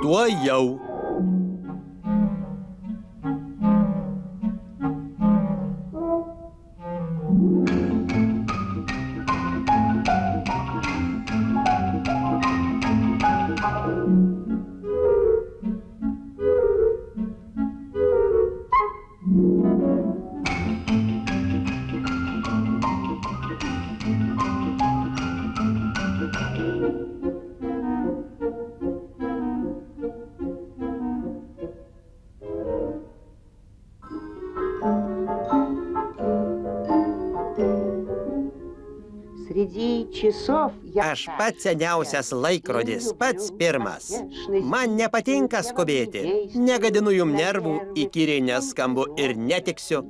Tuojau. Aš pats seniausias laikrodis, pats pirmas. Man nepatinka skubėti. Negadinu jum nervų, įkyriai neskambu ir netiksiu.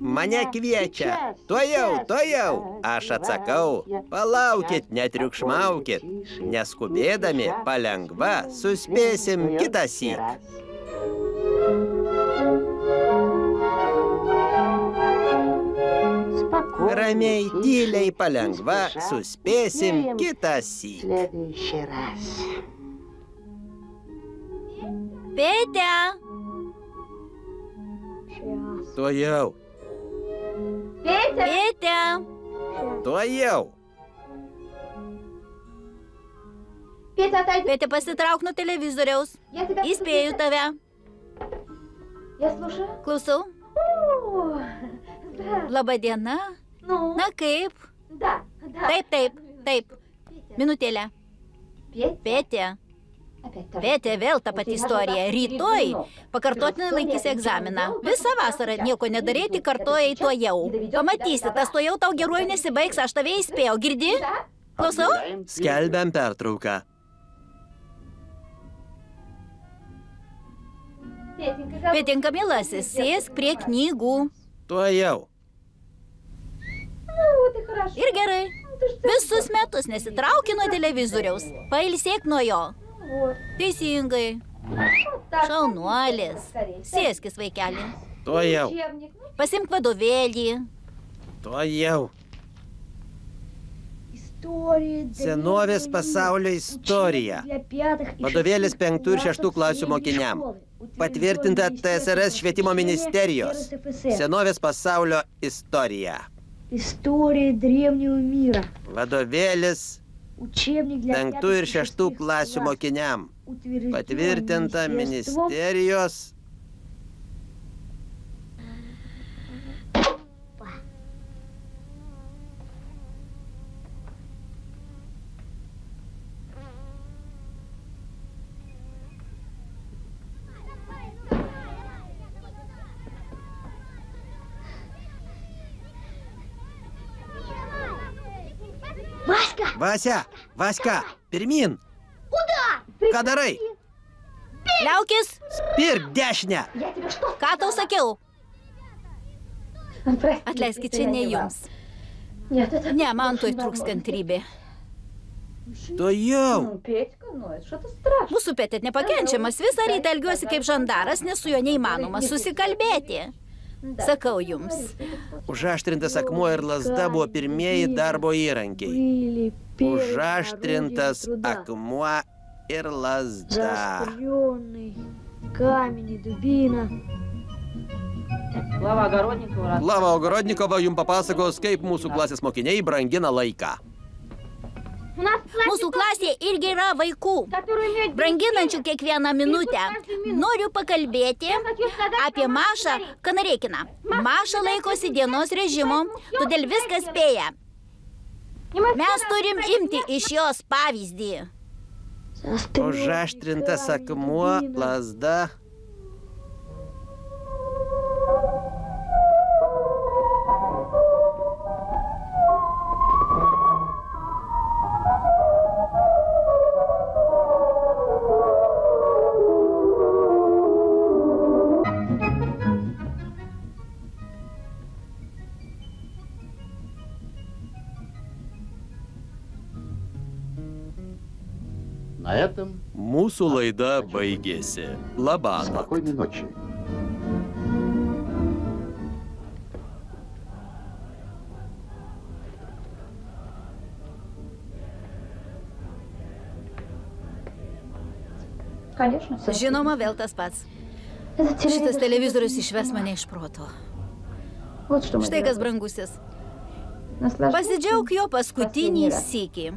Mane kviečia. Tuojau. Aš atsakau. Palaukit, netriukšmaukit. Neskubėdami, palengva, suspėsim kitąsyk. Ramiai, tyliai, palengva, suspėsim kitąsyk. Pėte! Tuojau. Pėte! Tuojau. Pėte, pasitrauk nuo televizoriaus. Įspėju tave. Klausau. Labą dieną. Na kaip? Taip. Minutėlę. Pėte, vėl ta pati istorija. Rytoj pakartotinai laikysi egzaminą. Visą vasarą nieko nedaryti, kartojai tuojau. Pamatysi, tas tuojau tau geruoju nesibaigs, aš tave įspėjau. Girdi? Klausau? Skelbiam pertrauką. Pėtinka, mielasis, sėsk prie knygų. Tuojau. Ir gerai. Visus metus nesitrauki nuo televizoriaus. Pailsėk nuo jo. Teisingai. Šaunuolis. Sėskis, vaikeli. Tuojau. Pasimk vadovėlį. Tuojau. Senovės pasaulio istorija. Vadovėlis 5 ir 6 klasių mokiniam. Patvirtinta TSRS švietimo ministerijos. Senovės pasaulio istorija. Vadovėlis 5 ir 6 klasių mokiniam. Patvirtinta ministerijos. Vaska, pirmin. Ką darai? Liaukis. Spirk dešinę. Ką tau sakiau? Atleiskit, čia ne jums. Ne, man tuoj trūks kantrybė. Tuojau. Mūsų Pėtė nepakenčiamas. Visą rytą elgiuosi kaip žandaras, nes su juo neįmanoma susikalbėti. Sakau jums. Užaštrintas akmuo ir lazda buvo pirmieji darbo įrankiai. Užaštrintas akmuo ir lazda. Lava Ogorodnikova jums papasakos, kaip mūsų klasės mokiniai brangina laiką. Mūsų klasėje irgi yra vaikų, branginančių kiekvieną minutę. Noriu pakalbėti apie Mašą Kanareikiną. Maša laikosi dienos režimo, todėl viskas spėja. Mes turim imti iš jos pavyzdį. Užaštrintas akmuo, lazda. Mūsų laida baigėsi. Labanakt. Žinoma, vėl tas pats. Šitas televizorius išves mane iš proto. Štai kas, brangusis. Pasidžiauk jo paskutinį sykį.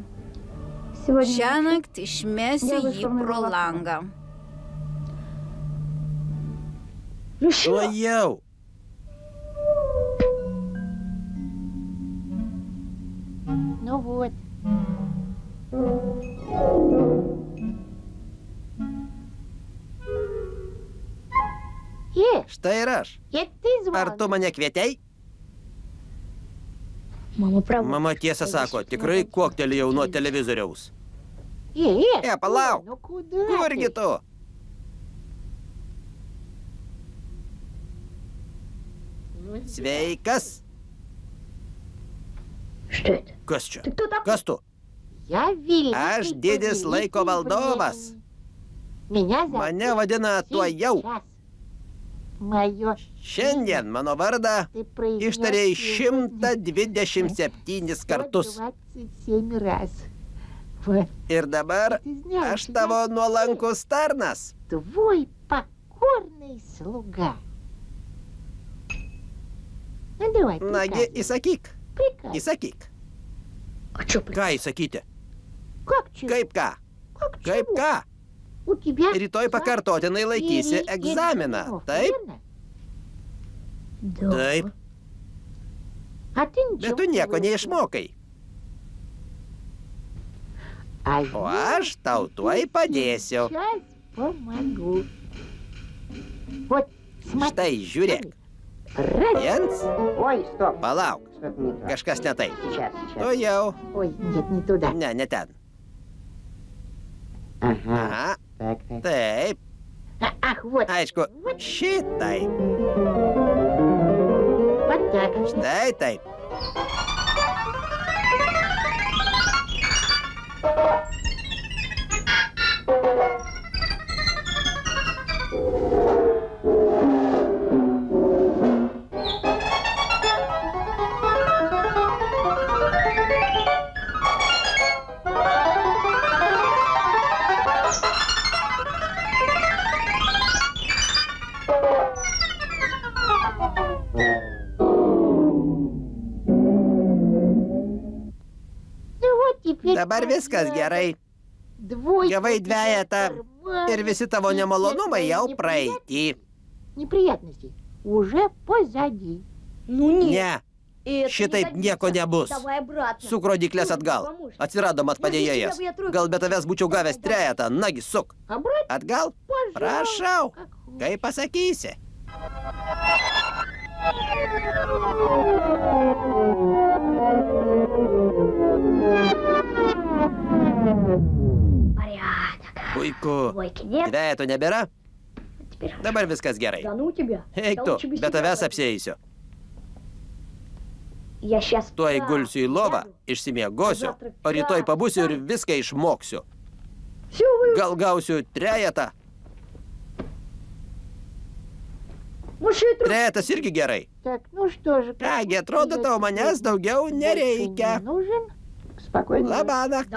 Šiąnakt išmesiu jį pro langą. Tuojau. Ну вот. Štai ir aš. Ar tu mane kvietei? Mama tiesą sako, tikrai kuoktelėjau nuo televizoriaus. Palauk. Kurgi tu? Sveikas. Kas čia? Kas tu? Aš didis laiko valdovas. Mane vadina tuojau. Šiandien mano vardą ištarei 127 kartus. Ir dabar aš tavo nuolankus tarnas. Tvoj покорный слуга. Nagi, įsakyk. Įsakyk. Ką įsakyti? Kaip ką? Kaip ką? Rytoj pakartotinai laikysi egzaminą, taip? Taip. Bet tu nieko neišmokai. O aš tau tuoj padėsiu. Štai, žiūrėk. Jens? Palauk. Kažkas ne taip. Tuojau. Ne, ne ten. Aha. Taip. Aišku, šitaip. Štai taip. Dabar viskas gerai. Gavai dvejetą ir visi tavo nemalonumai jau praeitį. Ne, šitaip nieko nebus. Suk rodiklės atgal. Atsirado mat padėjėjas. Gal be tavęs būčiau gavęs trejetą, nagi suk. Atgal? Prašau, kaip pasakysi. Puiku. Dvejeto nebėra? Dabar viskas gerai. Eik tu, be tavęs apsieisiu. Tuoj gulsiu į lovą, išsimiegosiu, o rytoj pabusiu ir viską išmoksiu. Gal gausiu trejetą? Trejetas irgi gerai. Kągi, atrodo, tau manęs daugiau nereikia. Labanakt.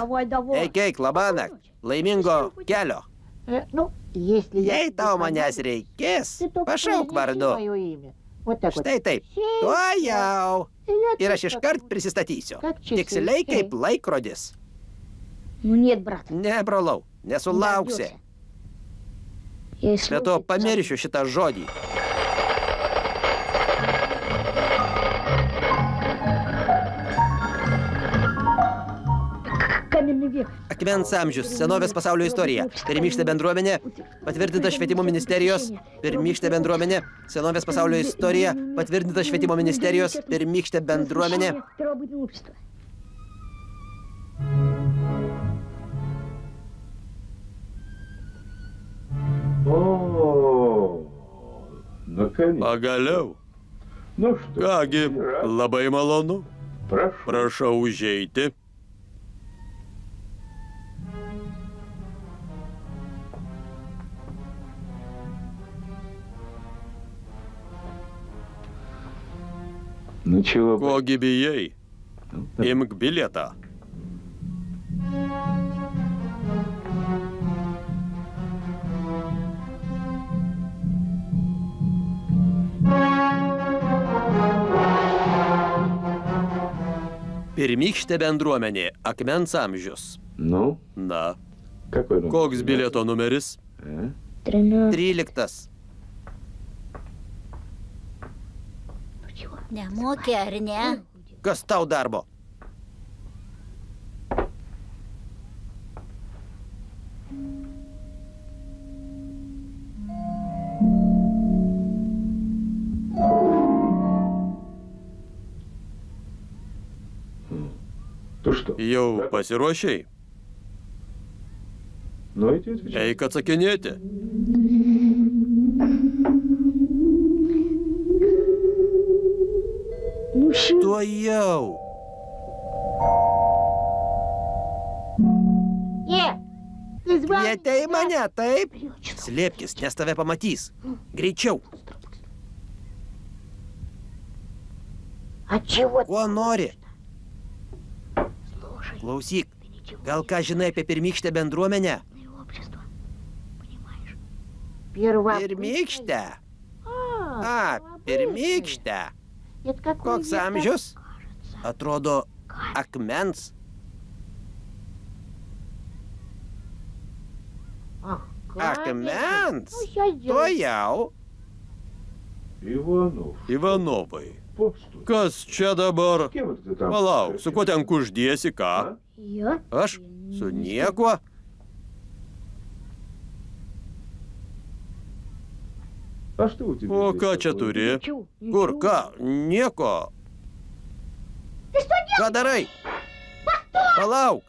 Eik, labanakt. Laimingo kelio. Jei tau manęs reikės, pašauk vardu. Štai taip. Tuojau. Ir aš iškart prisistatysiu. Tiksliai kaip laikrodis. Ne, brolau, nesulauksi. Be to pamiršiu šitą žodį. Akmens amžius, senovės pasaulio istorija. Pirmykštė bendruomenė, patvirtinta švietimo ministerijos. Pirmykštė bendruomenė, senovės pasaulio istorija, patvirtinta švietimo ministerijos. Pirmykštė bendruomenė. Pagaliau. Kągi, labai malonu. Prašau užeiti. Kogi bijai? Imk bilietą. Pirmykštė bendruomenė, akmens amžius. Ну, Na, какой номер? koks bilieto numeris? 13. Nemokė, ar ne? Kas tau darbo? Ты что? Jau pasiruošiai? Ну, иди отвечай. Eik atsakinėti. Tuo jau. Jėte į mane, taip? Slėpkis, nes tave pamatys. Greičiau. А чего Ko nori? Klausyk, gal ką žinai apie pirmykštę bendruomenę? общество? Понимаешь? Pirmykštę? A, pirmykštę. Это какой Koks век, amžius? Atrodo, akmens. Ах, конечно. Akmens? Ну, сейчас Tuo jau. Иванов. Ivanovai. Постой. Kas čia dabar? Кем это ты там? Palauk, su kuo ten kuždiesi, ką? Я? Aš? Su niekuo? А что у тебя? O здесь ką čia такое? turi? Ничего, Kur, ничего. ką? Nieko. Ką darai? Palauk.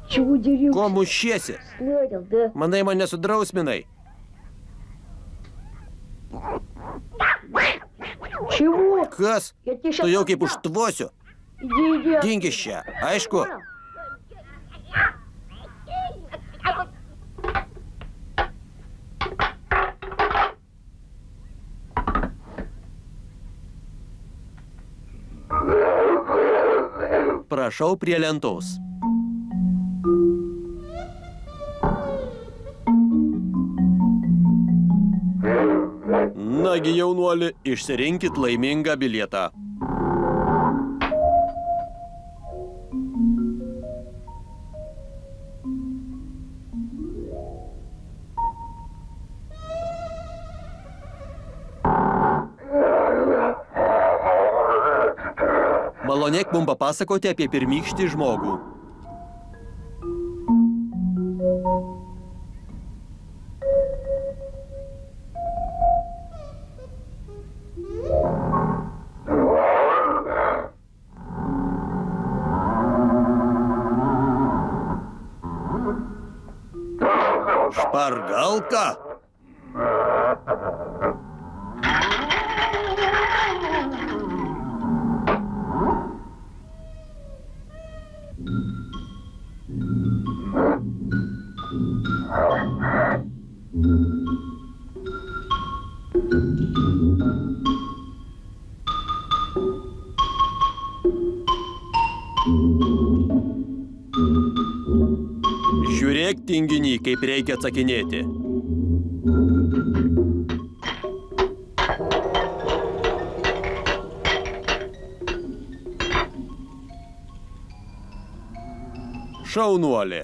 Чего дерешься? Ko mušiesi? Сладил, да? Manai mane sudrausminai? Чего? Kas? Я тебе Tu jau kaip užtvosiu. Иди, иди. Dink iš čia. Aišku? Prašau prie lentos. Nagi jaunuoli, išsirinkit laimingą bilietą. Malonėk mums papasakoti apie pirmykštį žmogų. Špargalka? Žiūrėk, tinginy, kaip reikia atsakinėti. Šaunuolė.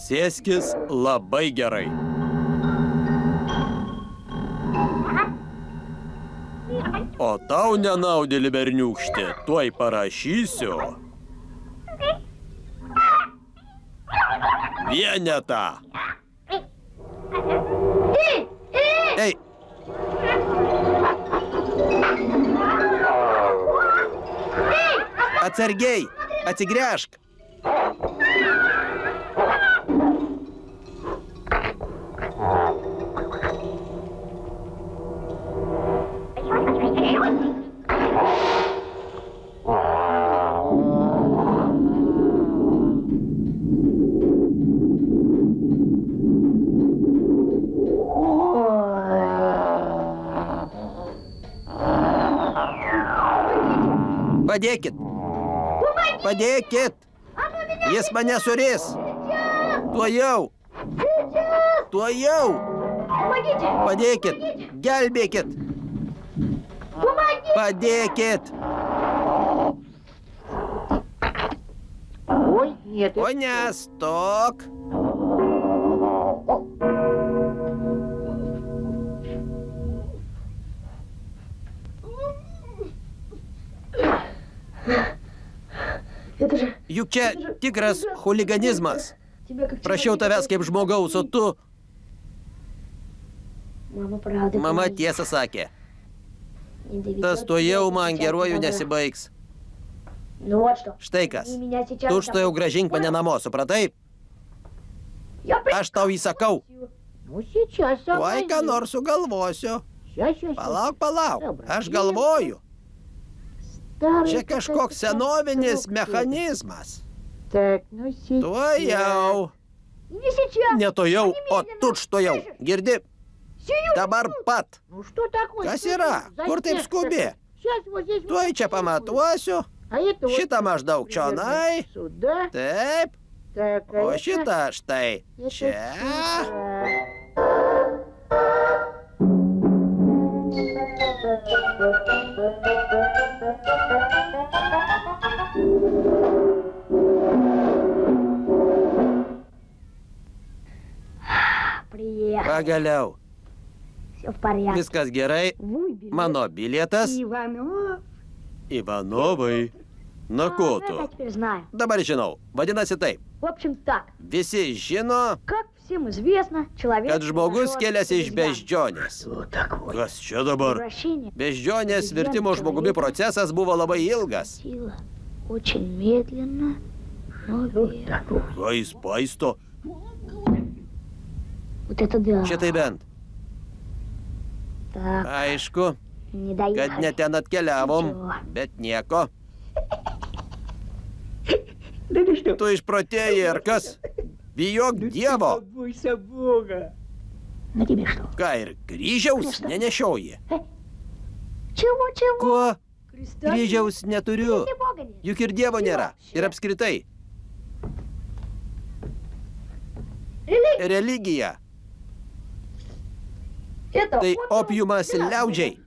Sėskis labai gerai. O tau nenaudėlį berniūkštė, tuoj parašysiu. Vienetą. Ei. Atsargiai, atsigręžk. Padėkit. Padėkit. Jis mane surės. Tuojau. Tuojau. Padėkit. Gelbėkit. Padėkit. O ne, stok. Juk čia tikras chuliganizmas. Prašiau tavęs kaip žmogaus, o tu... Mama tiesą sakė. Tas tuojau man geruoju nesibaigs. Štai kas. Tučtuojau grąžink mane namo, supratai? Aš tau įsakau. Tuoj ką nors sugalvosiu. Palauk, palauk. Aš galvoju. Čia kažkoks senovinis mechanizmas. Tuojau. Ne tuojau, o tučtuojau. Girdi? Dabar pat. Kas yra? Kur taip skubi? Tuoj čia pamatuosiu. Šitą maždaug čionai. Taip. O šitą štai čia. Pagaliau. Viskas gerai. Mano bilietas. Ivanovai. Na ko tu? Dabar žinau. Vadinasi taip. Visi žino, kad žmogus keliasi iš beždžionės. Kas čia dabar? Beždžionės virtimo žmogumi procesas buvo labai ilgas. Ką jis paisto? Šitai bent. Aišku, kad ne ten atkeliavom, bet nieko. Tu išprotėjai, ar kas? Bijok Dievo. Ką, ir kryžiaus nenešioji? Ko? Kryžiaus neturiu. Juk ir Dievo nėra. Ir apskritai. Religija. Tai opiumas liaudžiai.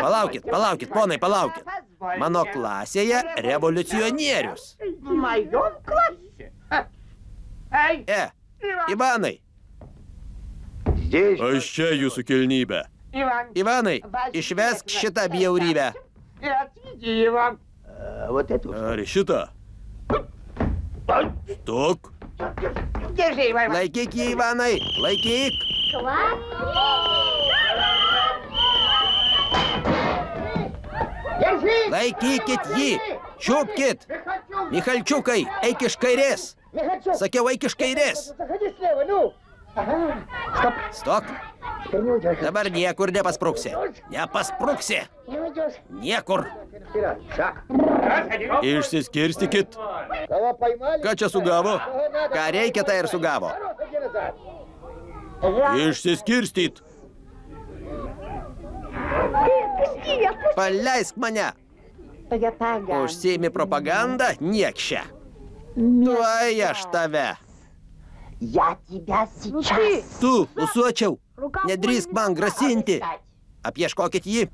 Palaukit, palaukit, ponai, palaukit. Mano klasėje revoliucionierius. Ivanai. Aš čia jūsų kilnybė. Ivanai, išvesk šitą bjaurybę. Ar šitą? Stok. Laikyk jį, Ivanai, laikyk. Laikykit jį, čiupkit. Michalčiukai, eik iš kairės. Sakiau, eik iš kairės. Stok. Dabar niekur nepaspruksi. Nepaspruksi. Niekur. Išsiskirstykit. Ką čia sugavo? Ką reikia, tai ir sugavo. Išsiskirstyt. Paleisk mane. Užsiimi propagandą, niekšę. Tuoj aš tave. Tu, usuočiau, Nedrįsk man grasinti. Apieškokit jį.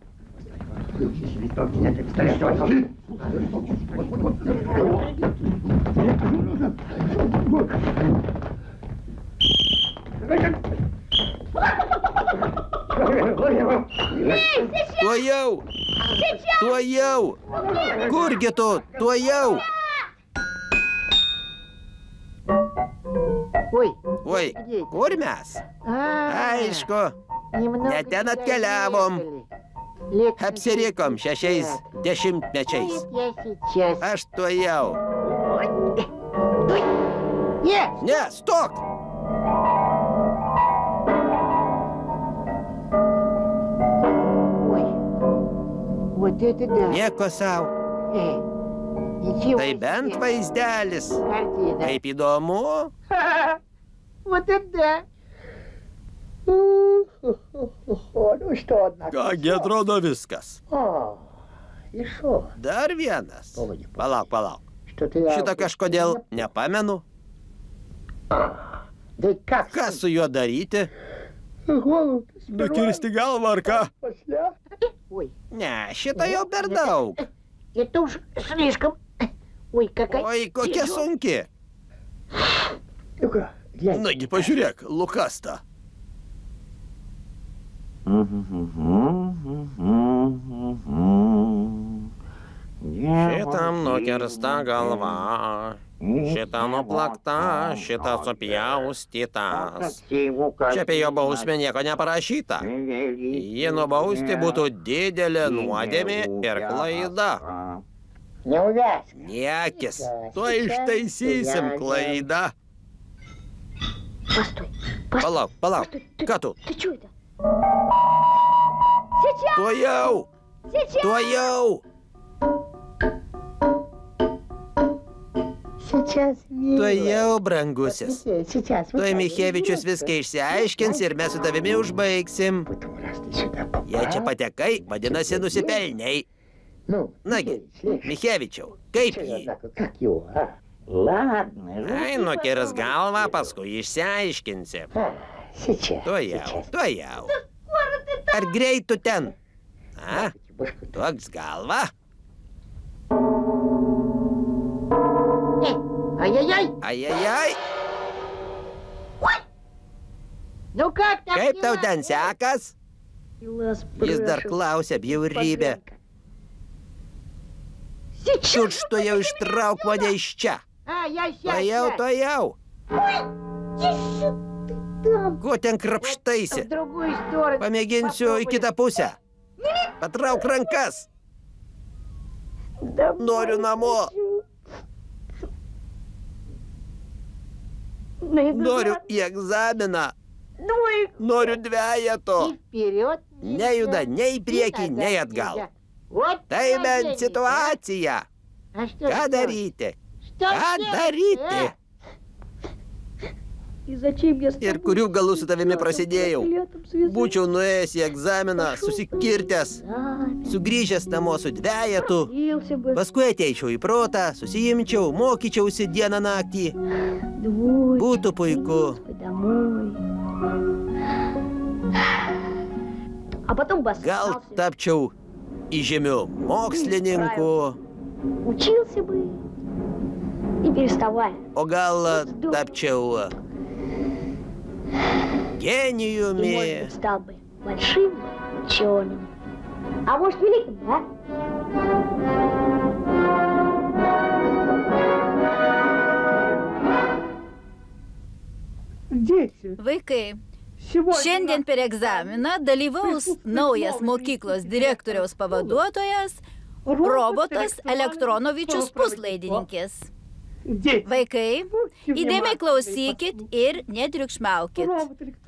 Tuojau! Tuojau! Kurgi tu? Tuojau! Oi, kur mes? Aišku, ne ten atkeliavom. Apsirikom 60 mečiais. Aš tuojau. Ne, stok! Nieko sau. Tai bent vaizdelis. Kaip įdomu. Kągi atrodo viskas. Dar vienas. Palauk. Šito kažkodėl nepamenu. Ką su juo daryti? Nukirsti galvą ar ką? Ne, šito jau per daug. Oi, kokia sunki. Nagi, pažiūrėk, Lukasta. Šitam nukirsta galva, šitą nuplakta, šitą supjaustytas. Čia apie jo bausmę nieko neparašyta. Jį nubausti būtų didelė nuodėmė ir klaida. Niekis, tuo ištaisysim klaidą. Palauk, ką tu? Tuojau! Tuojau, brangusis. Tuoj Michevičius viską išsiaiškins ir mes su tavimi užbaigsim. Jei čia patekai, vadinasi nusipelniai. Nagi, Michevičiau, kaip jį? Ai, nukirs galvą, paskui išsiaiškinsim. Tuojau. Ar greit tu ten? Toks galva. Ai. Kaip tau ten sekas? Jis dar klausia, bjaurybė. Tučtuojau ištrauk mane iš čia. Tuojau. Ko ten krapštaisi? Pamėginsiu į kitą pusę. Patrauk rankas. Noriu namo. Noriu į egzaminą. Noriu dvejeto. Nejuda nei į priekį, nei atgal. Tai bent situacija. Ką daryti? Ir kurių galų su tavimi prasidėjau. Būčiau nuėjęs į egzaminą, susikirtęs, sugrįžęs namo su dvejetu, paskui ateičiau į protą, susijimčiau, mokyčiausi dieną naktį. Būtų puiku. Gal tapčiau įžymiu mokslininku. O gal tapčiau genijumi. Vaikai, šiandien per egzaminą dalyvaus naujas mokyklos direktoriaus pavaduotojas Robotas Elektronovičius Puslaidininkis. Vaikai, įdėmiai klausykit ir netriukšmaukit.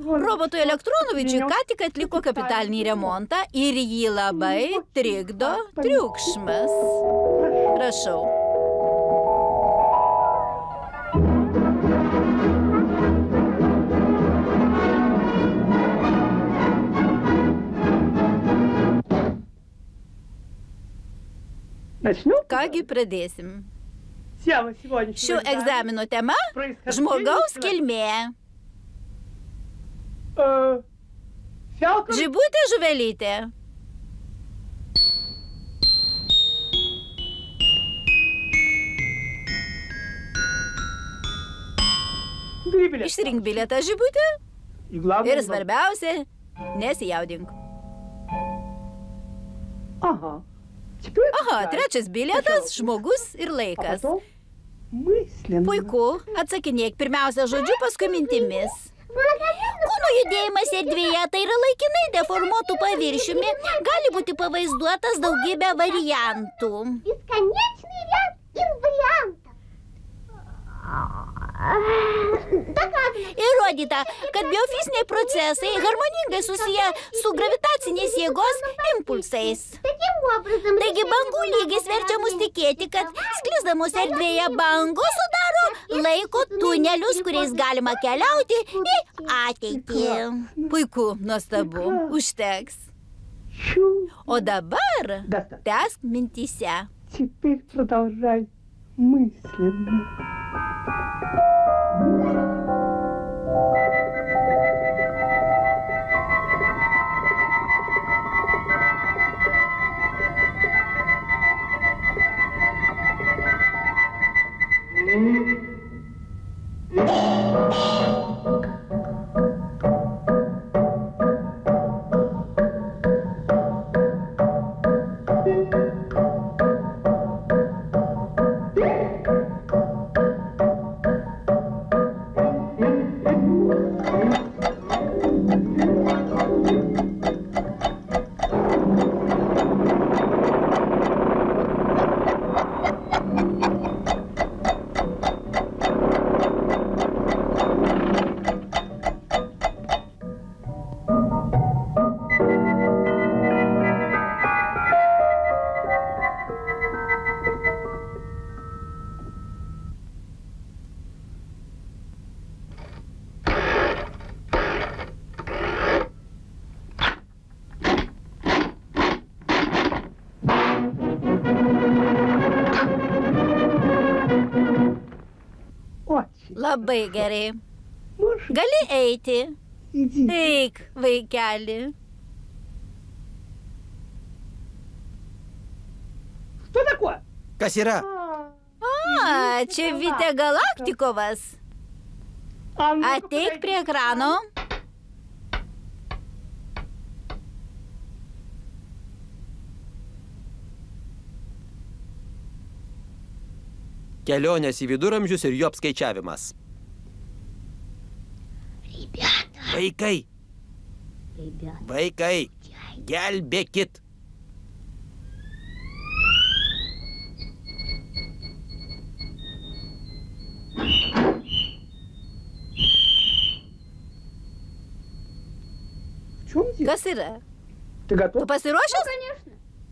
Robotui Elektronovičiui ką tik atliko kapitalinį remontą ir jį labai trikdo triukšmas. Prašau. Kągi pradėsim. Šio egzamino tema – žmogaus kilmė. Žibutė žuvelytė. Išsirink bilietą, Žibutė. Ir svarbiausia, nesijaudink. Aha, trečias bilietas, žmogus ir laikas. Puiku, atsakinėk pirmiausia žodžiu, paskui mintimis. Kūno judėjimas erdvėje tai yra laikinai deformuotų paviršiumi, gali būti pavaizduotas daugybę variantų. Įrodyta, kad biofiziniai procesai harmoningai susiję su gravitacinės jėgos impulsais. Taigi bangų lygis verčia mus tikėti, kad sklisdamos erdvėje bangos sudaro laiko tunelius, kuriais galima keliauti į ateitį. Puiku, nuostabu, užteks. O dabar tęsk mintyse. Теперь продолжай мысленно. Labai gerai. Gali eiti. Eik, vaikeli. Kas yra? Čia Vitė Galaktikovas. Ateik prie ekrano. Kelionės į viduramžius ir jų apskaičiavimas. Vaikai! Vaikai! Gelbėkit! Kas yra? Tu pasiruošęs?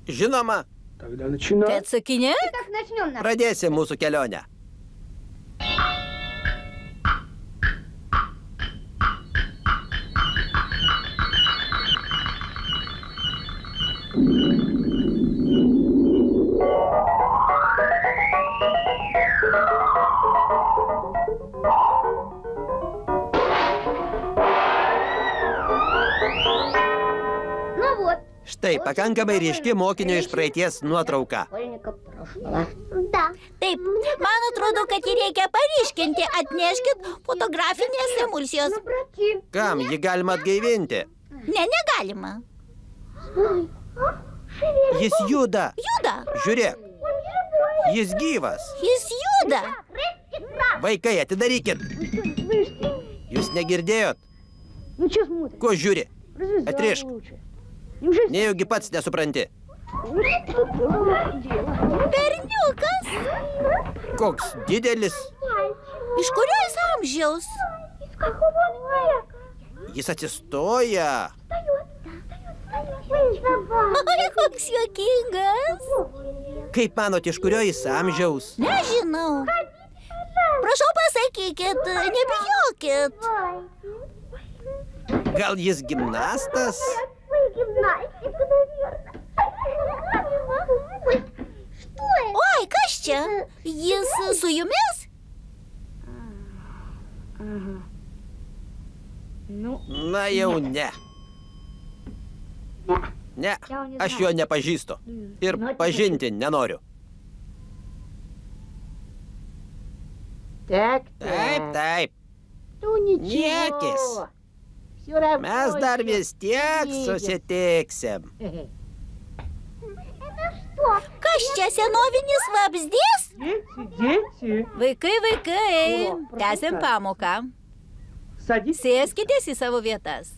Žinoma. Tai atsakinėk? Pradėsim mūsų kelionę. Štai, pakankamai ryški mokinio iš praeities nuotrauka. Taip, man atrodo, kad jį reikia paryškinti. Atneškit fotografinės emulsijos. Kam? Jį galima atgaivinti. Ne, negalima. Jis juda. Juda. Žiūrėk. Jis gyvas. Jis juda. Vaikai, atidarykit. Jūs negirdėjot? Ko žiūri? Atrišk. Nejaugi pats nesupranti. Berniukas. Koks didelis. Iš kurio jis amžiaus? Jis atsistoja. Oi, koks juokingas. Kaip manot, iš kurio jis amžiaus? Nežinau. Prašau pasakykit, nebijokit. Gal jis gimnastas? Oi, kas čia? Jis su jumis? Na jau ne. Ne, aš jo nepažįstu. Ir pažinti nenoriu. Так, Taip, taip. Ну Niekis. Все равно. Mes dar vis tiek susitiksim. Kas čia senovinis vabzdys? Дети, Vaikai, tęsim pamoką. садитесь Sėskitės į savo vietas.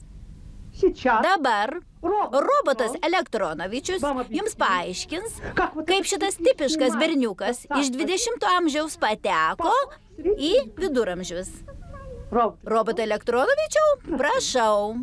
сейчас. Dabar robotas Elektronovičius jums paaiškins, kaip šitas tipiškas berniukas iš 20 amžiaus pateko į viduramžius. Robotą Elektronovičiau, prašau.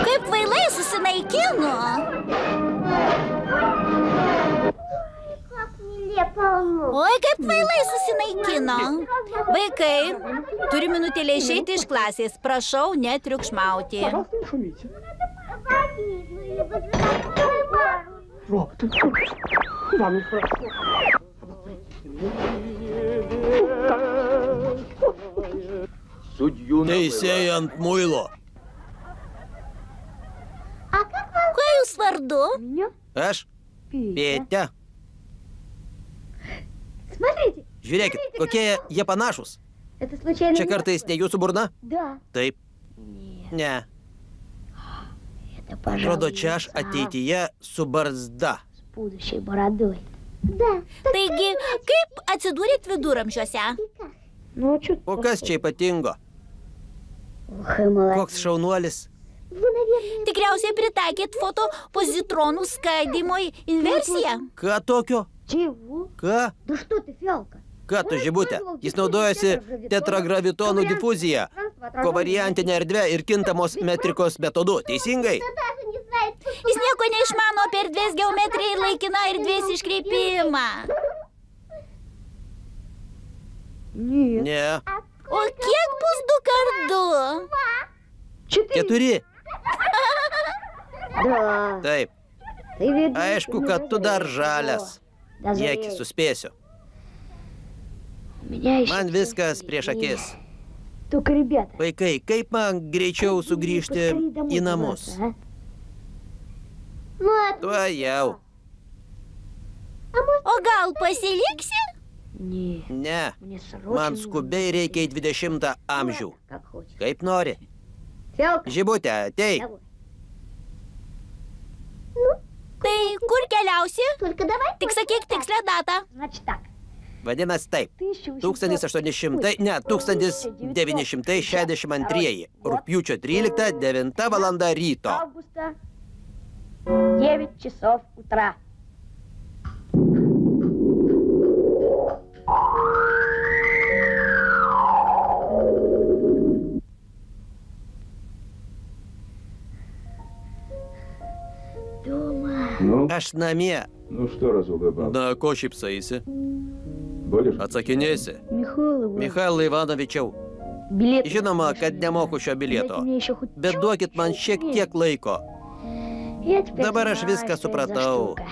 Kaip kvailai susinaikino. Oi, kaip kvailai susinaikino. Vaikai, turi minutėlę išeiti iš klasės. Prašau, netriukšmauti. Пожалуйста, не шумите. Робот, вам нехорошо. Teisėjai ant muilo. Kuo jūs vardu? Aš? Pėtė. Смотрите, Žiūrėkit, kokie jie panašus. это случайно... Čia kartais ne jūsų burna? Да. Taip. Ne. Это, пожалуй, Atrodo, čia aš ateityje su barzda. с будущей бородой. Да. Taigi, kaip atsidūrėt viduramžiuose? Ну, а что O kas čia ypatingo? Ох, и молодец. Koks šaunuolis? Вы, наверное... Tikriausiai pritaikėt fotopozitronų skaidimo inversiją. Ką tokio? Чего? Ką? Да что ты, Фиалка? Ką tu, žibutė? Jis naudojasi tetragravitonų difuzija, kovariantinė erdvė ir kintamos metrikos metodu. Teisingai? Даже не знает, что... Jis nieko neišmano apie erdvės geometriją ir laikiną erdvės iškreipimą. Нет. Ne. O kiek bus 2 kart 2? 4. 4. Да. Taip. Ты видишь, Aišku, kad tu dar žalias. Даже Kiek suspėsiu. у меня еще Man всё viskas впереди. prieš akis. Только, ребята, Vaikai, kaip man greičiau sugrįžti поскорее домой į namus? добраться, а? Ну, это... Tuojau. O gal pasiliksi? Не, Ne. мне срочно... Man skubiai reikia į 20 amžių. Как хочешь. Kaip nori. Фиалка, Žibutė, ateik. давай. Tai kur keliausi? Только давай. Tik sakyk tikslę datą. Значит так. Vadinasi taip. 1800, ne, 1962. Rugpjūčio 13, 9 valanda ryto. Августа, 9 часов утра. Дома. Ну, Aš namie. ну что разулыбал? Na, ko šypsaisi? Будешь? Atsakinėsi. Михаил, Michailai Ivanovičiau, билет. žinoma, kad nemoku šio bilieto. Дайте мне еще хоть Bet duokit man šiek tiek laiko. Я теперь Dabar aš знаю, viską что это за supratau. штука.